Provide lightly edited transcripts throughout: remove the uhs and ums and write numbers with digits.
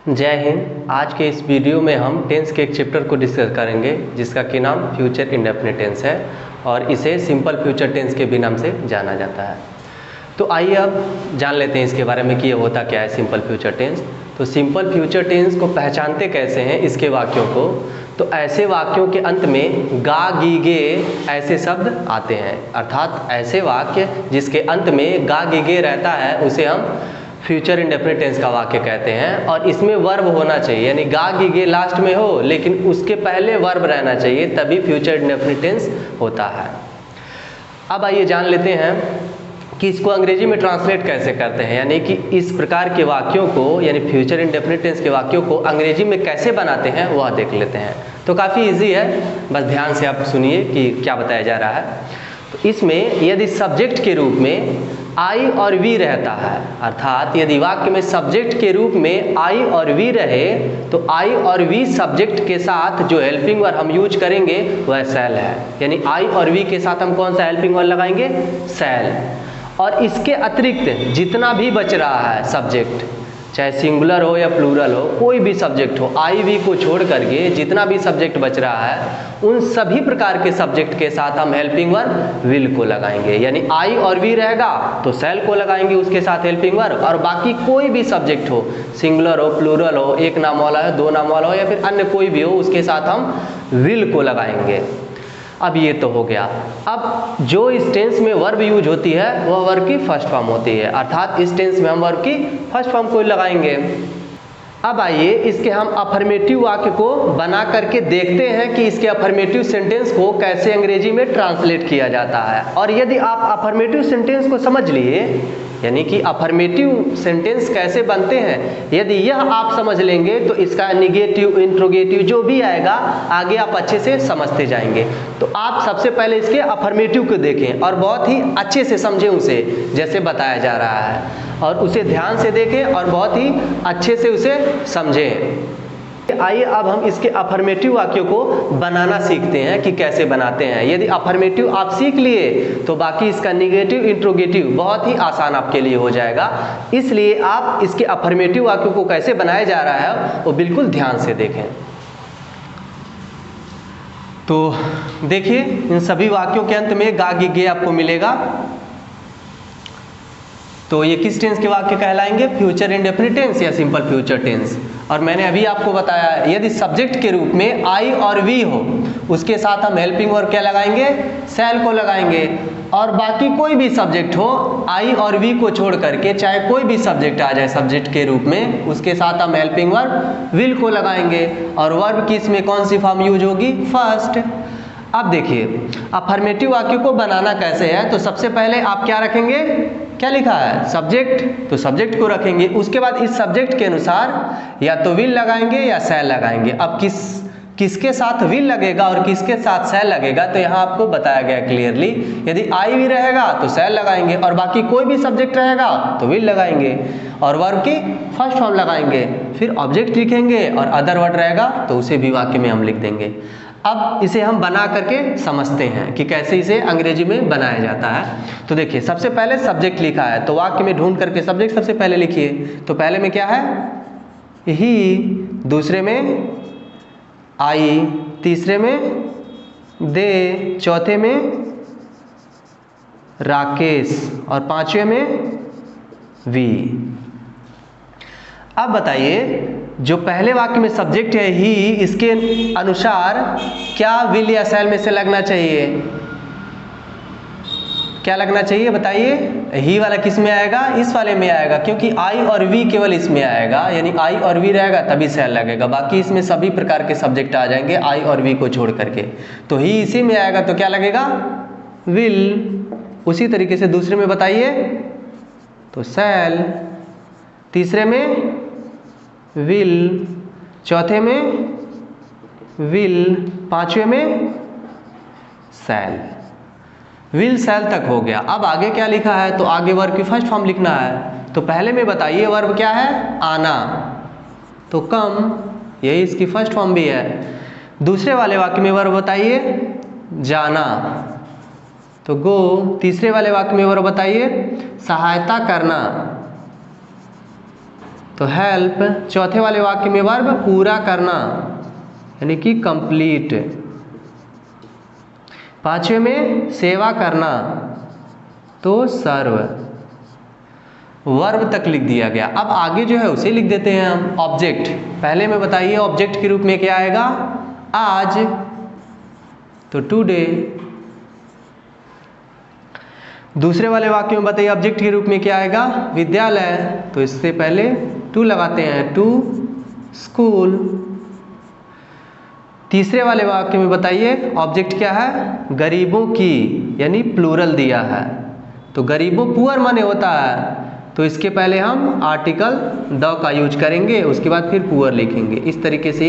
जय हिंद। आज के इस वीडियो में हम टेंस के एक चैप्टर को डिस्कस करेंगे जिसका कि नाम फ्यूचर इंडेफिनिट टेंस है और इसे सिंपल फ्यूचर टेंस के भी नाम से जाना जाता है। तो आइए अब जान लेते हैं इसके बारे में कि ये होता क्या है सिंपल फ्यूचर टेंस। तो सिंपल फ्यूचर टेंस को पहचानते कैसे हैं इसके वाक्यों को, तो ऐसे वाक्यों के अंत में गा गी गे ऐसे शब्द आते हैं, अर्थात ऐसे वाक्य जिसके अंत में गा गी गे रहता है उसे हम फ्यूचर इंडेफिनिट टेंस का वाक्य कहते हैं। और इसमें वर्ब होना चाहिए, यानी गा गी गे लास्ट में हो लेकिन उसके पहले वर्ब रहना चाहिए, तभी फ्यूचर इंडेफिनिट टेंस होता है। अब आइए जान लेते हैं कि इसको अंग्रेजी में ट्रांसलेट कैसे करते हैं, यानी कि इस प्रकार के वाक्यों को यानी फ्यूचर इंडेफिनिट टेंस के वाक्यों को अंग्रेजी में कैसे बनाते हैं वह देख लेते हैं। तो काफ़ी इजी है, बस ध्यान से आप सुनिए कि क्या बताया जा रहा है। तो इसमें यदि सब्जेक्ट के रूप में आई और वी रहता है, अर्थात यदि वाक्य में सब्जेक्ट के रूप में आई और वी रहे तो आई और वी सब्जेक्ट के साथ जो हेल्पिंग वर्ब हम यूज करेंगे वह शैल है, यानी आई और वी के साथ हम कौन सा हेल्पिंग वर्ब लगाएंगे, शैल। और इसके अतिरिक्त जितना भी बच रहा है सब्जेक्ट, चाहे सिंगुलर हो या प्लूरल हो, कोई भी सब्जेक्ट हो, आई वी को छोड़ करके जितना भी सब्जेक्ट बच रहा है उन सभी प्रकार के सब्जेक्ट के साथ हम हेल्पिंग वर्ब विल को लगाएंगे, यानी आई और वी रहेगा तो शैल को लगाएंगे उसके साथ हेल्पिंग वर्ब, और बाकी कोई भी सब्जेक्ट हो, सिंगुलर हो, प्लूरल हो, एक नाम वाला है, दो नाम वाला हो या फिर अन्य कोई भी हो, उसके साथ हम विल को लगाएंगे। अब ये तो हो गया। अब जो इस टेंस में वर्ब यूज होती है वह वर्ब की फर्स्ट फॉर्म होती है, अर्थात इस टेंस में हम वर्ब की फर्स्ट फॉर्म को लगाएंगे। अब आइए इसके हम अफर्मेटिव वाक्य को बना करके देखते हैं कि इसके अफर्मेटिव सेंटेंस को कैसे अंग्रेजी में ट्रांसलेट किया जाता है। और यदि आप अफर्मेटिव सेंटेंस को समझ लिए, यानी कि अफर्मेटिव सेंटेंस कैसे बनते हैं, यदि यह आप समझ लेंगे तो इसका निगेटिव, इंट्रोगेटिव जो भी आएगा आगे आप अच्छे से समझते जाएंगे। तो आप सबसे पहले इसके अफर्मेटिव को देखें और बहुत ही अच्छे से समझें उसे, जैसे बताया जा रहा है, और उसे ध्यान से देखें और बहुत ही अच्छे से उसे समझें। आइए अब हम इसके अफर्मेटिव वाक्यों को बनाना सीखते हैं कि कैसे बनाते हैं। यदि अफर्मेटिव आप सीख लिए तो बाकी इसका निगेटिव, इंट्रोगेटिव बहुत ही आसान आपके लिए हो जाएगा। इसलिए आप इसके अफर्मेटिव वाक्यों को कैसे बनाया जा रहा है वो बिल्कुल ध्यान से देखें। तो देखिए इन सभी वाक्यों के अंत में गा गी गे आपको मिलेगा। तो ये किस टेंस के वाक्य कहलाएंगे, फ्यूचर इंडेफिनिट टेंस या सिंपल फ्यूचर टेंस। और मैंने अभी आपको बताया यदि सब्जेक्ट के रूप में आई और वी हो उसके साथ हम हेल्पिंग वर्ब क्या लगाएंगे, शैल को लगाएंगे, और बाकी कोई भी सब्जेक्ट हो आई और वी को छोड़ करके चाहे कोई भी सब्जेक्ट आ जाए सब्जेक्ट के रूप में उसके साथ हम हेल्पिंग वर्ब विल को लगाएंगे। और वर्ब की इसमें कौन सी फॉर्म यूज होगी, फर्स्ट। अब देखिए अफर्मेटिव वाक्य को बनाना कैसे है। तो सबसे पहले आप क्या रखेंगे, क्या लिखा है, सब्जेक्ट, तो सब्जेक्ट को रखेंगे। उसके बाद इस सब्जेक्ट के अनुसार या तो विल लगाएंगे या शैल लगाएंगे। अब किसके साथ विल लगेगा और किसके साथ शैल लगेगा तो यहाँ आपको बताया गया क्लियरली। यदि आई भी रहेगा तो शैल लगाएंगे और बाकी कोई भी सब्जेक्ट रहेगा तो विल लगाएंगे और वर्ब की फर्स्ट फॉर्म लगाएंगे, फिर ऑब्जेक्ट लिखेंगे और अदर वर्ड रहेगा तो उसे भी वाक्य में हम लिख देंगे। अब इसे हम बना करके समझते हैं कि कैसे इसे अंग्रेजी में बनाया जाता है। तो देखिए सबसे पहले सब्जेक्ट लिखा है तो वाक्य में ढूंढ करके सब्जेक्ट सबसे पहले लिखिए। तो पहले में क्या है, ही, दूसरे में आई, तीसरे में दे, चौथे में राकेश और पांचवे में वी। अब बताइए जो पहले वाक्य में सब्जेक्ट है ही, इसके अनुसार क्या विल या शैल में से लगना चाहिए, क्या लगना चाहिए बताइए। ही वाला किस में आएगा, इस वाले में आएगा, क्योंकि आई और वी केवल इसमें आएगा, यानी आई और वी रहेगा तभी शैल लगेगा। बाकी इसमें सभी प्रकार के सब्जेक्ट आ जाएंगे आई और वी को छोड़ करके, तो ही इसी में आएगा तो क्या लगेगा, विल। उसी तरीके से दूसरे में बताइए तो शैल, तीसरे में विल, चौथे में विल, पांचवे में शैल। विल शैल तक हो गया। अब आगे क्या लिखा है, तो आगे वर्ब की फर्स्ट फॉर्म लिखना है। तो पहले में बताइए वर्ब क्या है, आना, तो कम, यही इसकी फर्स्ट फॉर्म भी है। दूसरे वाले वाक्य में वर्ब बताइए जाना, तो गो। तीसरे वाले वाक्य में वर्ब बताइए सहायता करना, तो हेल्प। चौथे वाले वाक्य में वर्ब पूरा करना यानी कि कंप्लीट। पांचवें में सेवा करना तो सर्व। वर्ब तक लिख दिया गया। अब आगे जो है उसे लिख देते हैं हम। ऑब्जेक्ट, पहले में बताइए ऑब्जेक्ट के रूप में क्या आएगा? आज, तो टुडे। दूसरे वाले वाक्य में बताइए ऑब्जेक्ट के रूप में क्या आएगा? विद्यालय, तो इससे पहले टू लगाते हैं, टू स्कूल। तीसरे वाले वाक्य में बताइए ऑब्जेक्ट क्या है? गरीबों की, यानी प्लूरल दिया है, तो गरीबों पुअर माने होता है, तो इसके पहले हम आर्टिकल द का यूज करेंगे, उसके बाद फिर पुअर लिखेंगे। इस तरीके से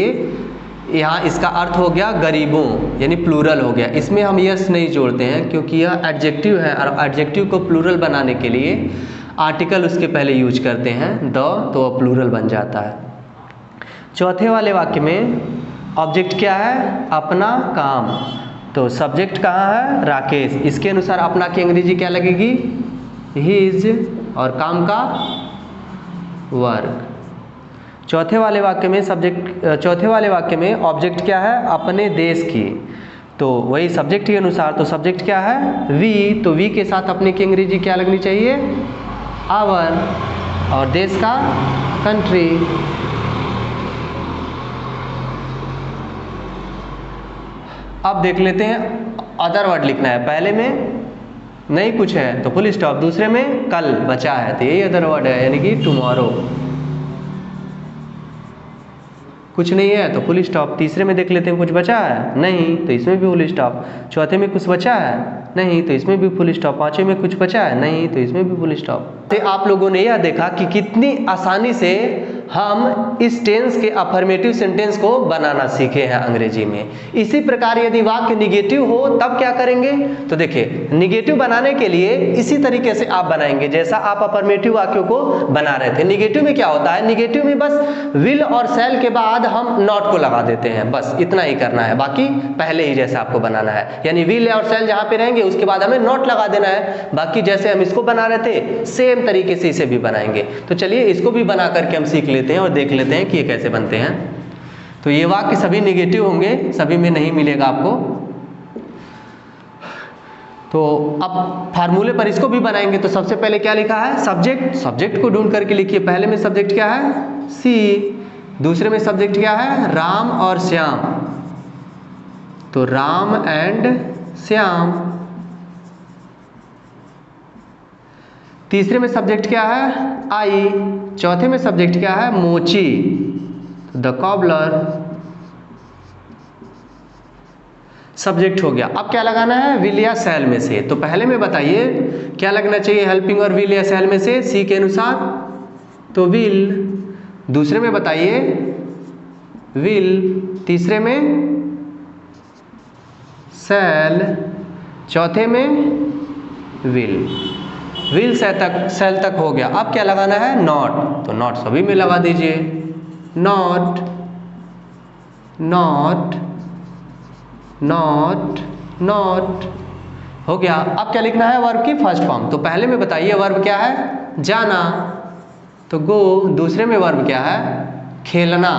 यहाँ इसका अर्थ हो गया गरीबों, यानी प्लूरल हो गया। इसमें हम यस नहीं जोड़ते हैं क्योंकि यह एडजेक्टिव है और एडजेक्टिव को प्लूरल बनाने के लिए आर्टिकल उसके पहले यूज करते हैं द, तो वह प्लूरल बन जाता है। चौथे वाले वाक्य में ऑब्जेक्ट क्या है? अपना काम, तो सब्जेक्ट कहाँ है? राकेश। इसके अनुसार अपना की अंग्रेजी क्या लगेगी? हिज, और काम का वर्क। चौथे वाले वाक्य में चौथे वाले वाक्य में ऑब्जेक्ट क्या है? अपने देश की, तो वही सब्जेक्ट के अनुसार, तो सब्जेक्ट क्या है? वी, तो वी के साथ अपने की अंग्रेजी क्या लगनी चाहिए? आवर, और देश का कंट्री। अब देख लेते हैं अदर वर्ड लिखना है। पहले में नहीं कुछ है तो फुल स्टॉप, दूसरे में कल बचा है तो यही अदर वर्ड है, यानी कि टुमारो। कुछ नहीं है तो फुल स्टॉप। तीसरे में देख लेते हैं कुछ बचा है? नहीं, तो इसमें भी फुल स्टॉप। चौथे में कुछ बचा है? नहीं, तो इसमें भी फुल स्टॉप। पांचवें में कुछ बचा है? नहीं, तो इसमें भी फुल स्टॉप। तो आप लोगों ने यह देखा कि कितनी आसानी से हम इस टेंस के अफर्मेटिव सेंटेंस को बनाना सीखे हैं अंग्रेजी में। इसी प्रकार यदि वाक्य निगेटिव हो तब क्या करेंगे? तो देखिए, निगेटिव बनाने के लिए इसी तरीके से आप बनाएंगे जैसा आप अफर्मेटिव वाक्यों को बना रहे थे। निगेटिव में क्या होता है? निगेटिव में बस विल और शैल के बाद हम नॉट को लगा देते हैं, बस इतना ही करना है। बाकी पहले ही जैसा आपको बनाना है, यानी विल और शैल जहां पे रहेंगे उसके बाद हमें नॉट लगा देना है। बाकी जैसे हम इसको बना रहे थे सेम तरीके से इसे भी बनाएंगे। तो चलिए इसको भी बना करके हम सीख लेते हैं और देख लेते हैं कि ये कैसे बनते हैं। तो ये वाक्य सभी नेगेटिव होंगे, सभी में नहीं मिलेगा आपको। तो अब फार्मूले पर इसको भी बनाएंगे। तो सबसे पहले क्या लिखा है? सब्जेक्ट। सब्जेक्ट को ढूंढ करके लिखिए। पहले में सब्जेक्ट क्या है? सी। दूसरे में सब्जेक्ट क्या है? राम और श्याम, तो राम एंड श्याम। तीसरे में सब्जेक्ट क्या है? आई। चौथे में सब्जेक्ट क्या है? मोची, द कॉबलर। सब्जेक्ट हो गया। अब क्या लगाना है? विल या शैल में से। तो पहले में बताइए क्या लगना चाहिए हेल्पिंग और विल या शैल में से? सी के अनुसार तो विल। दूसरे में बताइए विल। तीसरे में शैल। चौथे में विल। विल शैल तक हो गया। अब क्या लगाना है? नॉट। तो नॉट सभी में लगा दीजिए। नॉट, नॉट, नॉट, नॉट हो गया। अब क्या लिखना है? वर्ब की फर्स्ट फॉर्म। तो पहले में बताइए वर्ब क्या है? जाना, तो गो। दूसरे में वर्ब क्या है? खेलना,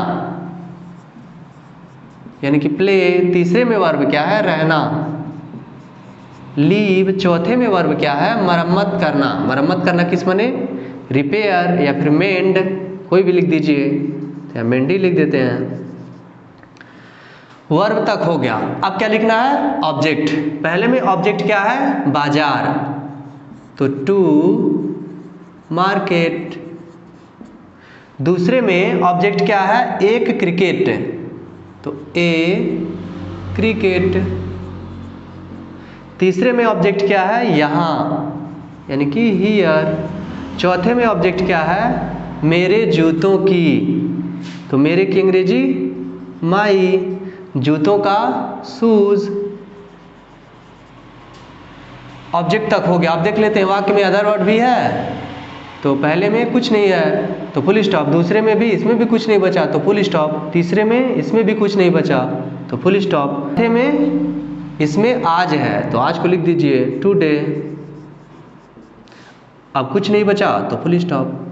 यानी कि प्ले। तीसरे में वर्ब क्या है? रहना, लीव। चौथे में वर्ब क्या है? मरम्मत करना। मरम्मत करना किस माने? रिपेयर या फिर मेंड, कोई भी लिख दीजिए, या मेंड ही लिख देते हैं। वर्ब तक हो गया। अब क्या लिखना है? ऑब्जेक्ट। पहले में ऑब्जेक्ट क्या है? बाजार, तो टू मार्केट। दूसरे में ऑब्जेक्ट क्या है? एक क्रिकेट, तो ए क्रिकेट। तीसरे में ऑब्जेक्ट क्या है? यहाँ, यानी कि हियर। चौथे में ऑब्जेक्ट क्या है? मेरे जूतों की, तो मेरे की अंग्रेजी माई। जूतों का शूज। ऑब्जेक्ट तक हो गया। अब देख लेते हैं वाक्य में अदर वर्ड भी है। तो पहले में कुछ नहीं है तो फुल स्टॉप। दूसरे में भी, इसमें भी कुछ नहीं बचा तो फुल स्टॉप। तीसरे में इसमें भी कुछ नहीं बचा तो फुल स्टॉप। चौथे में इसमें आज है तो आज को लिख दीजिए टुडे। अब कुछ नहीं बचा तो फुल स्टॉप।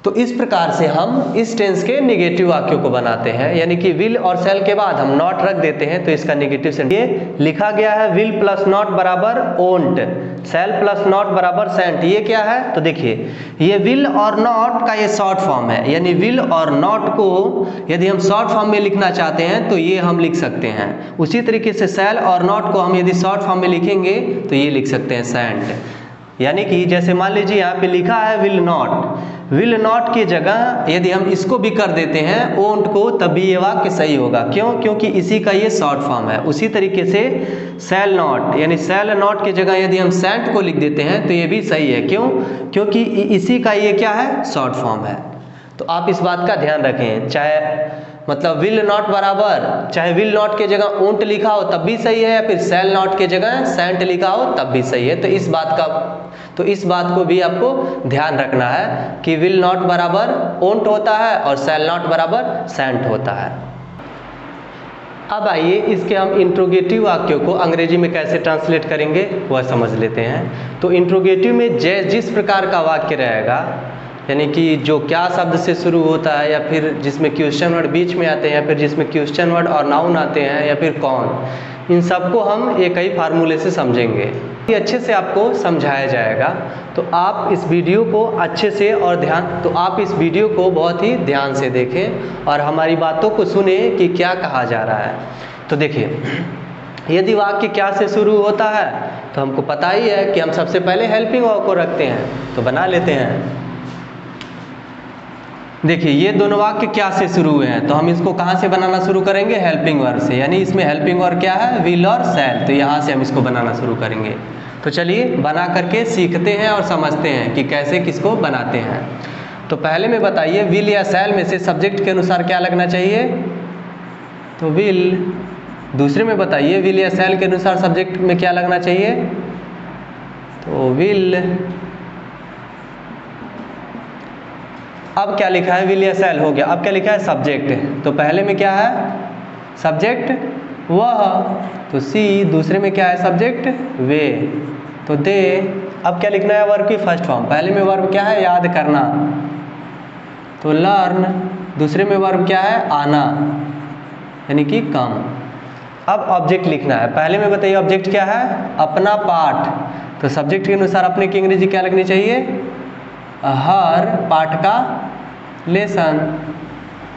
तो इस प्रकार से हम इस टेंस के नेगेटिव वाक्यों को बनाते हैं, यानी कि विल और शैल के बाद हम नॉट रख देते हैं तो इसका नेगेटिव सेंटेंस ये लिखा गया है विल प्लस नॉट बराबर ओंट, शैल प्लस नॉट बराबर सेंट। ये क्या है तो देखिए ये विल और नॉट का ये शॉर्ट फॉर्म है, यानी विल और नॉट को यदि हम शॉर्ट फॉर्म में लिखना चाहते हैं तो ये हम लिख सकते हैं। उसी तरीके से शैल और नॉट को हम यदि शॉर्ट फॉर्म में लिखेंगे तो ये लिख सकते हैं सेंट। यानी कि जैसे मान लीजिए यहाँ पे लिखा है विल नॉट की जगह यदि हम इसको भी कर देते हैं ओंट को, तब भी ये वाक्य सही होगा। क्यों? क्योंकि इसी का ये शॉर्ट फॉर्म है। उसी तरीके से शैल नॉट, यानी शैल नॉट की जगह यदि हम सेंट को लिख देते हैं तो ये भी सही है। क्यों? क्योंकि इसी का ये क्या है शॉर्ट फॉर्म है। तो आप इस बात का ध्यान रखें, चाहे मतलब विल नॉट बराबर चाहे विल नॉट के जगह ओंट लिखा हो तब भी सही है, या फिर शैल नॉट के जगह सेंट लिखा हो तब भी सही है। तो इस बात को भी आपको ध्यान रखना है कि विल नॉट बराबर ओंट होता है और शैल नॉट बराबर सेंट होता है। अब आइए इसके हम इंट्रोगेटिव वाक्यों को अंग्रेजी में कैसे ट्रांसलेट करेंगे वह समझ लेते हैं। तो इंट्रोगेटिव में जिस प्रकार का वाक्य रहेगा, यानी कि जो क्या शब्द से शुरू होता है, या फिर जिसमें क्वेश्चन वर्ड बीच में आते हैं, या फिर जिसमें क्वेश्चन वर्ड और नाउन आते हैं, या फिर कौन, इन सबको हम एक ही फार्मूले से समझेंगे। ये अच्छे से आपको समझाया जाएगा। तो आप इस वीडियो को अच्छे से आप इस वीडियो को बहुत ही ध्यान से देखें और हमारी बातों को सुने कि क्या कहा जा रहा है। तो देखिए यदि वाक्य क्या से शुरू होता है तो हमको पता ही है कि हम सबसे पहले हेल्पिंग वर्ब को रखते हैं, तो बना लेते हैं। देखिए ये दोनों वाक्य क्या से शुरू हुए हैं, तो हम इसको कहाँ से बनाना शुरू करेंगे हेल्पिंग वर्ब से, यानी इसमें हेल्पिंग वर्ब क्या है विल और शैल, तो यहाँ से हम इसको बनाना शुरू करेंगे। तो चलिए बना करके सीखते हैं और समझते हैं कि कैसे किसको बनाते हैं। तो पहले में बताइए विल या शैल में से सब्जेक्ट के अनुसार क्या लगना चाहिए, तो विल। दूसरे में बताइए विल या शैल के अनुसार सब्जेक्ट में क्या लगना चाहिए, तो विल। अब क्या लिखा है विल या शैल हो गया, अब क्या लिखा है सब्जेक्ट। तो पहले में क्या है सब्जेक्ट वह, तो सी। दूसरे में क्या है सब्जेक्ट वे, तो दे। अब क्या लिखना है वर्ब की फर्स्ट फॉर्म। पहले में वर्ब क्या है याद करना, तो लर्न। दूसरे में वर्ब क्या है आना, यानी कि कम। अब ऑब्जेक्ट लिखना है। पहले में बताइए ऑब्जेक्ट क्या है अपना पाठ, तो सब्जेक्ट के अनुसार अपने की अंग्रेजी क्या लगनी चाहिए हर पाठ का लेसन।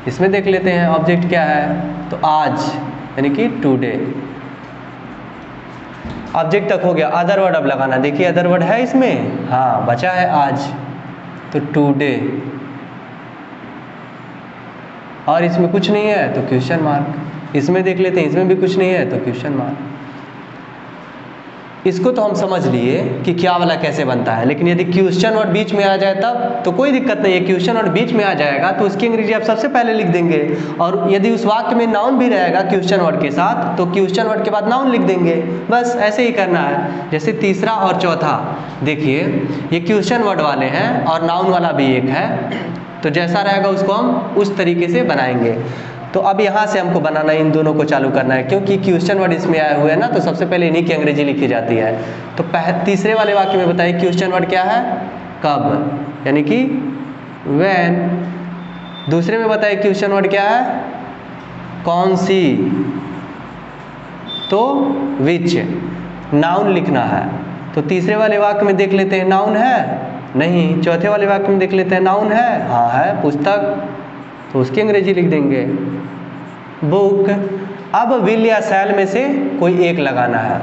इसमें देख लेते हैं ऑब्जेक्ट क्या है, तो आज, यानी कि टुडे। ऑब्जेक्ट तक हो गया। अदर वर्ड अब लगाना। देखिए अदर वर्ड है इसमें, हाँ बचा है आज, तो टुडे। और इसमें कुछ नहीं है तो क्वेश्चन मार्क। इसमें देख लेते हैं, इसमें भी कुछ नहीं है तो क्वेश्चन मार्क। इसको तो हम समझ लिए कि क्या वाला कैसे बनता है, लेकिन यदि क्वेश्चन वर्ड बीच में आ जाए तब तो कोई दिक्कत नहीं है। क्वेश्चन वर्ड बीच में आ जाएगा तो उसकी अंग्रेजी आप सबसे पहले लिख देंगे, और यदि उस वाक्य में नाउन भी रहेगा क्वेश्चन वर्ड के साथ तो क्वेश्चन वर्ड के बाद नाउन लिख देंगे। बस ऐसे ही करना है। जैसे तीसरा और चौथा, देखिए ये क्वेश्चन वर्ड वाले हैं और नाउन वाला भी एक है, तो जैसा रहेगा उसको हम उस तरीके से बनाएंगे। तो अब यहाँ से हमको बनाना इन दोनों को चालू करना है, क्योंकि क्वेश्चन वर्ड इसमें आए हुए हैं ना, तो सबसे पहले इन्हीं की अंग्रेजी लिखी जाती है। तो तीसरे वाले वाक्य में बताइए क्वेश्चन वर्ड क्या है कब, यानी कि व्हेन। दूसरे में बताइए क्वेश्चन वर्ड क्या है कौन सी, तो विच। नाउन लिखना है। तो तीसरे वाले वाक्य में देख लेते हैं नाउन है नहीं, चौथे वाले वाक्य में देख लेते हैं नाउन है, हाँ है पुस्तक, तो उसकी अंग्रेजी लिख देंगे बुक। अब विल या शैल में से कोई एक लगाना है।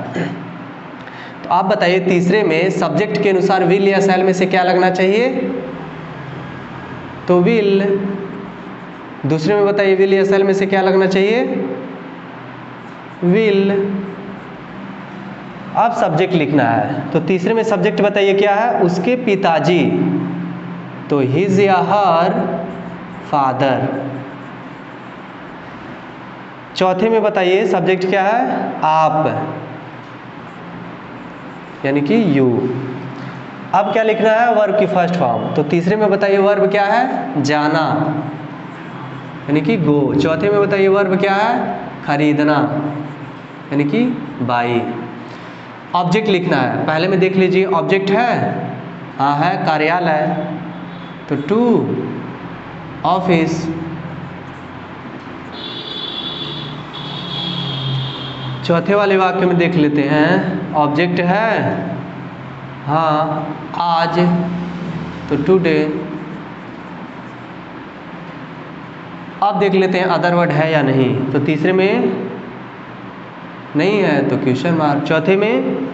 तो आप बताइए तीसरे में सब्जेक्ट के अनुसार विल या शैल में से क्या लगना चाहिए, तो विल। दूसरे में बताइए विल या शैल में से क्या लगना चाहिए विल। अब सब्जेक्ट लिखना है। तो तीसरे में सब्जेक्ट बताइए क्या है उसके पिताजी, तो हिज या हर फादर। चौथे में बताइए सब्जेक्ट क्या है आप, यानी कि यू। अब क्या लिखना है वर्ब की फर्स्ट फॉर्म। तो तीसरे में बताइए वर्ब क्या है जाना, यानी कि गो। चौथे में बताइए वर्ब क्या है खरीदना, यानी कि बाई। ऑब्जेक्ट लिखना है। पहले में देख लीजिए ऑब्जेक्ट है, हाँ है कार्यालय, तो टू ऑफिस। चौथे वाले वाक्य में देख लेते हैं, ऑब्जेक्ट है हाँ आज, तो टुडे। अब देख लेते हैं अदर वर्ड है या नहीं, तो तीसरे में नहीं है तो क्वेश्चन मार्क, चौथे में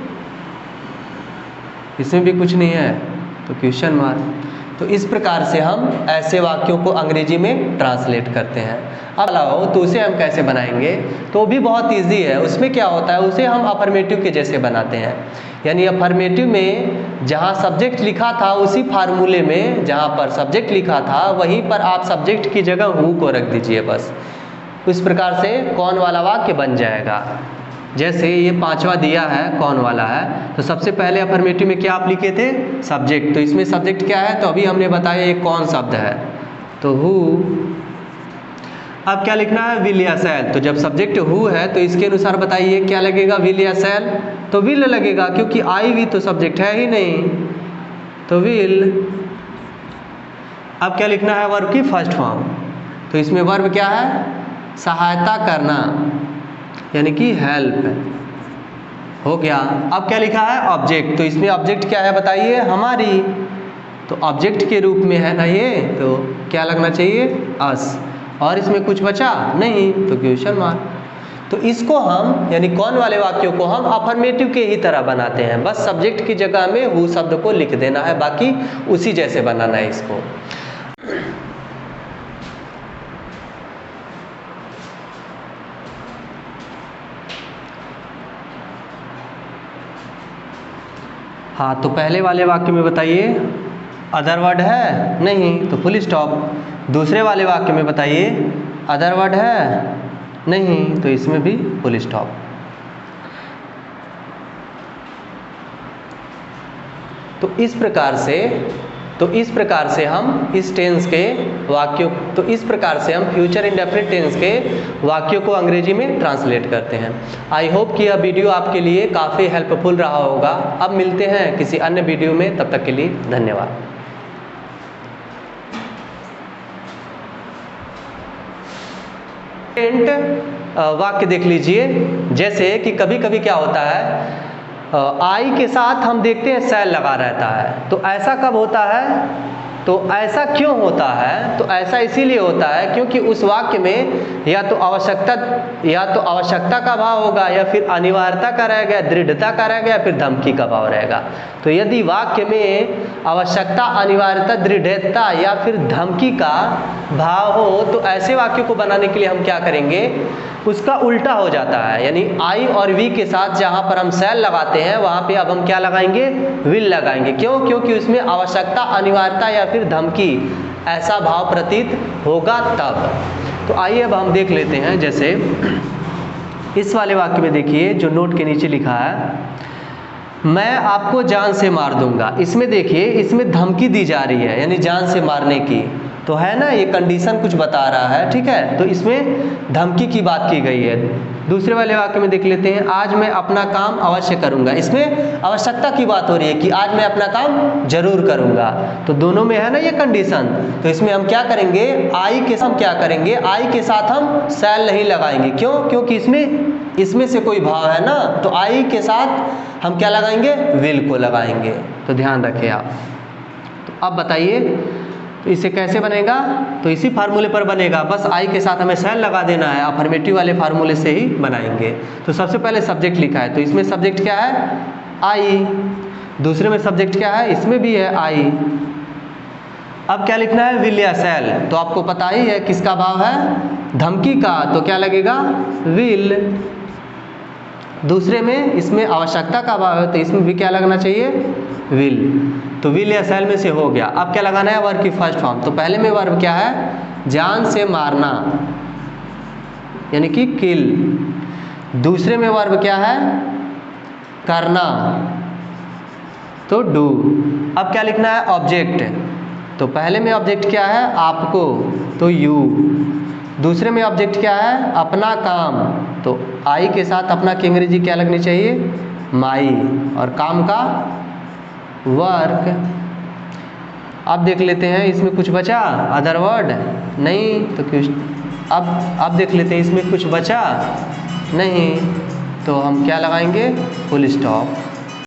इसमें भी कुछ नहीं है तो क्वेश्चन मार्क। तो इस प्रकार से हम ऐसे वाक्यों को अंग्रेजी में ट्रांसलेट करते हैं। अब अलावा तो उसे हम कैसे बनाएंगे, तो भी बहुत इजी है। उसमें क्या होता है, उसे हम अफर्मेटिव के जैसे बनाते हैं। यानी अफर्मेटिव में जहाँ सब्जेक्ट लिखा था उसी फार्मूले में जहाँ पर सब्जेक्ट लिखा था वहीं पर आप सब्जेक्ट की जगह हु को रख दीजिए बस। इस प्रकार से कौन वाला वाक्य बन जाएगा। जैसे ये पांचवा दिया है कौन वाला है, तो सबसे पहले अफर्मेटिव में क्या आप लिखे थे, सब्जेक्ट। तो इसमें सब्जेक्ट क्या है, तो अभी हमने बताया ये कौन शब्द है, तो हु। अब क्या लिखना है, विल या शैल। तो जब सब्जेक्ट हु है तो इसके अनुसार बताइए क्या लगेगा, विल या शैल। तो विल लगेगा क्योंकि आई भी तो सब्जेक्ट है ही नहीं, तो विल। अब क्या लिखना है, वर्ब की फर्स्ट फॉर्म। तो इसमें वर्ब क्या है, सहायता करना, यानी कि हेल्प हो गया। अब क्या लिखा है, ऑब्जेक्ट। तो इसमें ऑब्जेक्ट क्या है बताइए, हमारी। तो ऑब्जेक्ट के रूप में है ना ये, तो क्या लगना चाहिए, अस। और इसमें कुछ बचा नहीं तो क्वेश्चन मार्क। तो इसको हम यानी कौन वाले वाक्यों को हम अफर्मेटिव के ही तरह बनाते हैं। बस सब्जेक्ट की जगह में हु शब्द को लिख देना है, बाकी उसी जैसे बनाना है इसको। हाँ, तो पहले वाले वाक्य में बताइए अदर वर्ड है नहीं तो फुल स्टॉप। दूसरे वाले वाक्य में बताइए अदर वर्ड है नहीं तो इसमें भी फुल स्टॉप। तो इस प्रकार से हम इस टेंस के वाक्यों, तो इस प्रकार से हम फ्यूचर इंडेफिनिट टेंस के वाक्यों को अंग्रेजी में ट्रांसलेट करते हैं। आई होप कि यह वीडियो आपके लिए काफ़ी हेल्पफुल रहा होगा। अब मिलते हैं किसी अन्य वीडियो में, तब तक के लिए धन्यवाद। वाक्य देख लीजिए, जैसे कि कभी कभी क्या होता है, आई के साथ हम देखते हैं शैल लगा रहता है। तो ऐसा कब होता है, तो ऐसा क्यों होता है, तो ऐसा इसीलिए होता है क्योंकि उस वाक्य में या तो आवश्यकता का भाव होगा, या फिर अनिवार्यता का रहेगा, दृढ़ता का रहेगा, या फिर धमकी का भाव रहेगा। तो यदि वाक्य में आवश्यकता, अनिवार्यता, दृढ़ता या फिर धमकी का भाव हो तो ऐसे वाक्यों को बनाने के लिए हम क्या करेंगे, उसका उल्टा हो जाता है। यानी आई और वी के साथ जहाँ पर हम शैल लगाते हैं वहाँ पे अब हम क्या लगाएंगे, विल लगाएंगे। क्यों, क्योंकि उसमें आवश्यकता, अनिवार्यता या फिर धमकी ऐसा भाव प्रतीत होगा तब। तो आइए अब हम देख लेते हैं। जैसे इस वाले वाक्य में देखिए जो नोट के नीचे लिखा है, मैं आपको जान से मार दूंगा। इसमें देखिए, इसमें धमकी दी जा रही है, यानी जान से मारने की, तो है ना, ये कंडीशन कुछ बता रहा है, ठीक है। तो इसमें धमकी की बात की गई है। दूसरे वाले वाक्य में देख लेते हैं, आज मैं अपना काम अवश्य करूंगा। इसमें आवश्यकता की बात हो रही है कि आज मैं अपना काम जरूर करूंगा। तो दोनों में है ना ये कंडीशन। तो इसमें हम क्या करेंगे, आई के साथ हम क्या करेंगे, आई के साथ हम शैल नहीं लगाएंगे। क्यों, क्योंकि इसमें से कोई भाव है ना, तो आई के साथ हम क्या लगाएंगे, विल को लगाएंगे। तो ध्यान रखें आप। तो अब बताइए तो इसे कैसे बनेगा, तो इसी फार्मूले पर बनेगा। बस आई के साथ हमें शैल लगा देना है, अफर्मेटिव वाले फार्मूले से ही बनाएंगे। तो सबसे पहले सब्जेक्ट लिखा है, तो इसमें सब्जेक्ट क्या है, आई। दूसरे में सब्जेक्ट क्या है, इसमें भी है आई। अब क्या लिखना है, विल या शैल। तो आपको पता ही है किसका भाव है, धमकी का, तो क्या लगेगा, विल। दूसरे में इसमें आवश्यकता का भाव है, तो इसमें भी क्या लगना चाहिए, विल। तो विल या शैल में से हो गया। अब क्या लगाना है, वर्ब की फर्स्ट फॉर्म। तो पहले में वर्ब क्या है, जान से मारना, यानी कि किल। दूसरे में वर्ब क्या है, करना, तो डू। अब क्या लिखना है, ऑब्जेक्ट। तो पहले में ऑब्जेक्ट क्या है, आपको, तो यू। दूसरे में ऑब्जेक्ट क्या है, अपना काम। तो आई के साथ अपना की अंग्रेजी क्या लगनी चाहिए, माई। और काम का वर्क। अब देख लेते हैं इसमें कुछ बचा अदर वर्ड, नहीं तो क्यों। अब देख लेते हैं इसमें कुछ बचा नहीं, तो हम क्या लगाएंगे फुल स्टॉप।